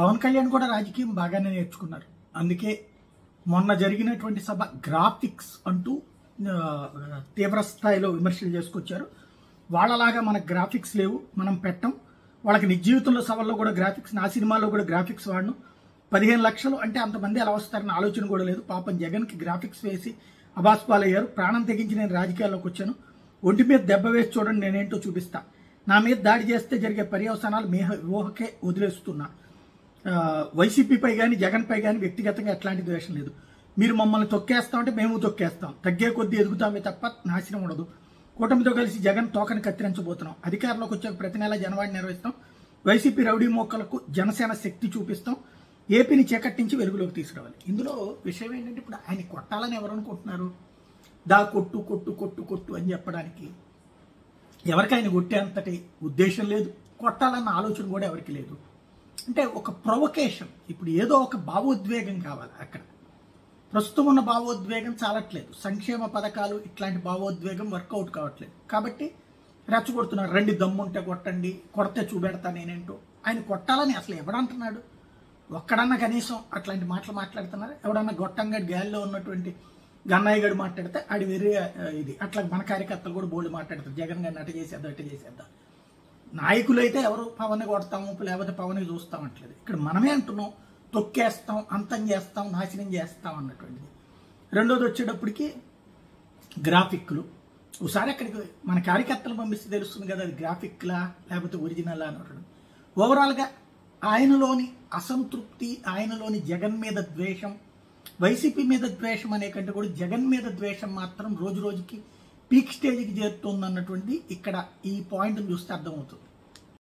పవన్ కళ్యాణ్ కూడా రాజకీయం బాగానే నేర్చుకున్నారు. అందుకే మొన్న జరిగినటువంటి సభ గ్రాఫిక్స్ అంటూ తీవ్ర స్థాయిలో విమర్శలు చేసుకొచ్చారు. వాళ్ళలాగా మనకు గ్రాఫిక్స్ లేవు, మనం పెట్టం. వాళ్ళకి నిజ జీవితంలో సభల్లో కూడా గ్రాఫిక్స్, నా సినిమాలో కూడా గ్రాఫిక్స్ వాడను. 15 లక్షలు అంటే అంతమంది ఎలా వస్తారని ఆలోచన కూడా లేదు. పాపం జగన్కి గ్రాఫిక్స్ వేసి అబాస్పాలయ్యారు. ప్రాణం తెగించి నేను రాజకీయాల్లోకి వచ్చాను. ఒంటి మీద దెబ్బ వేసి చూడండి, నేనేంటో చూపిస్తా. నా మీద దాడి చేస్తే జరిగే పర్యవసానాలు మీ ఊహకే వదిలేస్తున్నా. వైసీపీపై కానీ జగన్పై కానీ వ్యక్తిగతంగా ఎట్లాంటి ద్వేషం లేదు. మీరు మమ్మల్ని తొక్కేస్తామంటే మేము తొక్కేస్తాం. తగ్గే కొద్దీ ఎదుగుతామే తప్ప నాశనం ఉండదు. కూటమితో కలిసి జగన్ తోకని కత్తిరించబోతున్నాం. అధికారంలోకి వచ్చాక ప్రతి నెల జనవాణి నిర్వహిస్తాం. వైసీపీ రౌడీ మోక్కలకు జనసేన శక్తి చూపిస్తాం. ఏపీని చీకట్టించి వెలుగులోకి తీసుకురావాలి. ఇందులో విషయం ఏంటంటే, ఇప్పుడు ఆయన కొట్టాలని ఎవరు అనుకుంటున్నారు? కొట్టు కొట్టు కొట్టు కొట్టు అని చెప్పడానికి ఎవరికి ఆయన కొట్టేంతటి ఉద్దేశం లేదు. కొట్టాలన్న ఆలోచన కూడా ఎవరికి లేదు. అంటే ఒక ప్రొవకేషన్, ఇప్పుడు ఏదో ఒక భావోద్వేగం కావాలి. అక్కడ ప్రస్తుతం ఉన్న భావోద్వేగం చాలట్లేదు. సంక్షేమ పథకాలు ఇట్లాంటి భావోద్వేగం వర్కౌట్ కావట్లేదు. కాబట్టి రెచ్చగొడుతున్నారు. రండి దమ్ముంటే కొట్టండి, కొడితే చూపెడతా నేనేంటో. ఆయన కొట్టాలని అసలు ఎవడంటున్నాడు? ఒక్కడన్నా కనీసం అట్లాంటి మాటలు మాట్లాడుతున్నారు? ఎవడన్నా గొట్టంగా గాలిలో ఉన్నటువంటి గన్నయ్య గడు మాట్లాడితే ఆడి వేరే ఇది. అట్లా మన కార్యకర్తలు కూడా బోల్డ్ మాట్లాడతారు. జగన్ గారిని అట చేసేద్దాం, అట చేసేద్దాం. నాయకులు అయితే ఎవరు పవన్ కొడతాము లేకపోతే పవన్ చూస్తాం అంటలేదు. ఇక్కడ మనమే అంటున్నాం, తొక్కేస్తాం, అంతం చేస్తాం, నాశనం చేస్తాం అన్నటువంటిది. రెండోది వచ్చేటప్పటికి గ్రాఫిక్లు. ఒకసారి అక్కడికి మన కార్యకర్తలు పంపిస్తే తెలుస్తుంది కదా అది గ్రాఫిక్లా లేకపోతే ఒరిజినల్ అని. ఓవరాల్గా ఆయనలోని అసంతృప్తి, ఆయనలోని జగన్ మీద ద్వేషం, వైసీపీ మీద ద్వేషం అనే కంటే కూడా జగన్ మీద ద్వేషం మాత్రం రోజు రోజుకి పీక్ స్టేజ్కి చేరుతుంది అన్నటువంటి ఇక్కడ ఈ పాయింట్ని చూస్తే అర్థమవుతుంది.